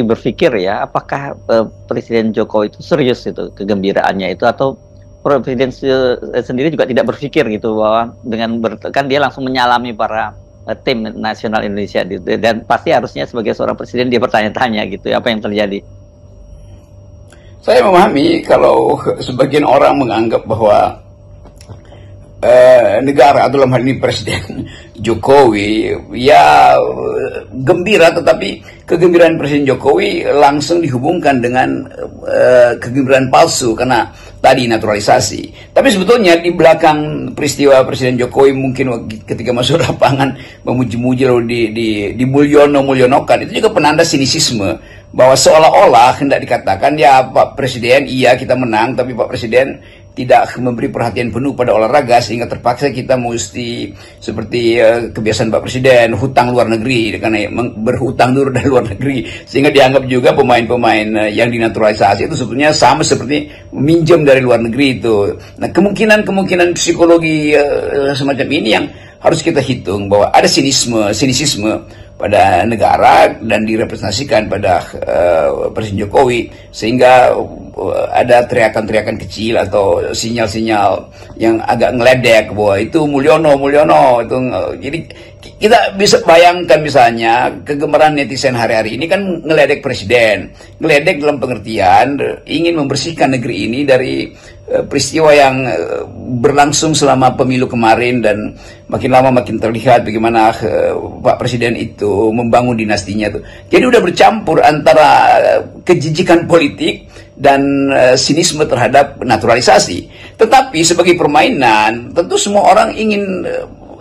berpikir ya, apakah Presiden Jokowi itu serius itu kegembiraannya itu, atau Presiden sendiri juga tidak berpikir gitu bahwa dengan kan dia langsung menyalami para tim nasional Indonesia gitu, dan pasti harusnya sebagai seorang presiden dia bertanya-tanya gitu apa yang terjadi. Saya memahami kalau sebagian orang menganggap bahwa negara, dalam hal ini Presiden Jokowi, ya gembira, tetapi kegembiraan Presiden Jokowi langsung dihubungkan dengan kegembiraan palsu karena tadi naturalisasi. Tapi sebetulnya di belakang peristiwa Presiden Jokowi mungkin ketika masuk lapangan memuji-muji lalu di mulyono-mulyonokan, itu juga penanda sinisisme, bahwa seolah-olah hendak dikatakan ya Pak Presiden, iya kita menang, tapi Pak Presiden tidak memberi perhatian penuh pada olahraga, sehingga terpaksa kita mesti seperti kebiasaan Pak Presiden, hutang luar negeri, karena berhutang dulu dari luar negeri, sehingga dianggap juga pemain-pemain yang dinaturalisasi itu sebetulnya sama seperti meminjam dari luar negeri itu. Nah, kemungkinan psikologi semacam ini yang harus kita hitung, bahwa ada sinisisme pada negara dan direpresentasikan pada Presiden Jokowi, sehingga ada teriakan-teriakan kecil atau sinyal-sinyal yang agak ngeledek bahwa itu Mulyono itu. Jadi kita bisa bayangkan misalnya kegemaran netizen hari-hari ini kan ngeledek presiden, ngeledek dalam pengertian ingin membersihkan negeri ini dari peristiwa yang berlangsung selama pemilu kemarin, dan makin lama makin terlihat bagaimana Pak Presiden itu membangun dinastinya tuh. Jadi udah bercampur antara kejijikan politik dan sinisme terhadap naturalisasi. Tetapi sebagai permainan, tentu semua orang ingin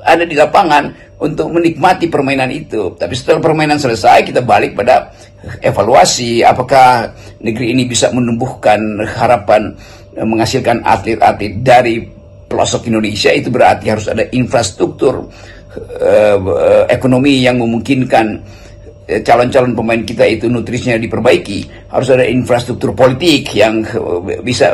ada di lapangan untuk menikmati permainan itu. Tapi setelah permainan selesai, kita balik pada evaluasi apakah negeri ini bisa menumbuhkan harapan menghasilkan atlet-atlet dari pelosok Indonesia. Itu berarti harus ada infrastruktur ekonomi yang memungkinkan calon-calon pemain kita itu nutrisinya diperbaiki. Harus ada infrastruktur politik yang bisa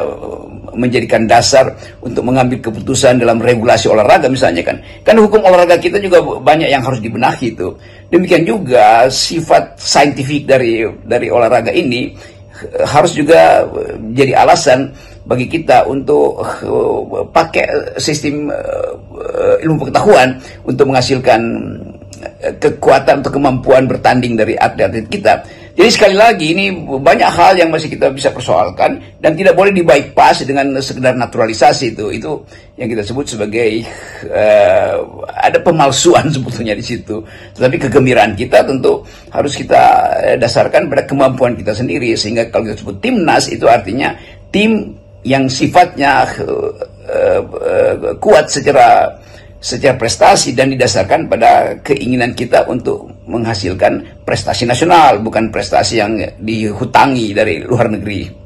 menjadikan dasar untuk mengambil keputusan dalam regulasi olahraga misalnya kan. Kan hukum olahraga kita juga banyak yang harus dibenahi itu. Demikian juga sifat saintifik dari olahraga ini harus juga jadi alasan bagi kita untuk pakai sistem ilmu pengetahuan untuk menghasilkan kekuatan atau kemampuan bertanding dari atlet-atlet kita. Jadi sekali lagi ini banyak hal yang masih kita bisa persoalkan dan tidak boleh di-bypass dengan sekedar naturalisasi itu. Itu yang kita sebut sebagai ada pemalsuan sebetulnya di situ. Tetapi kegembiraan kita tentu harus kita dasarkan pada kemampuan kita sendiri, sehingga kalau kita sebut timnas itu artinya tim yang sifatnya kuat secara prestasi dan didasarkan pada keinginan kita untuk menghasilkan prestasi nasional, bukan prestasi yang dihutangi dari luar negeri.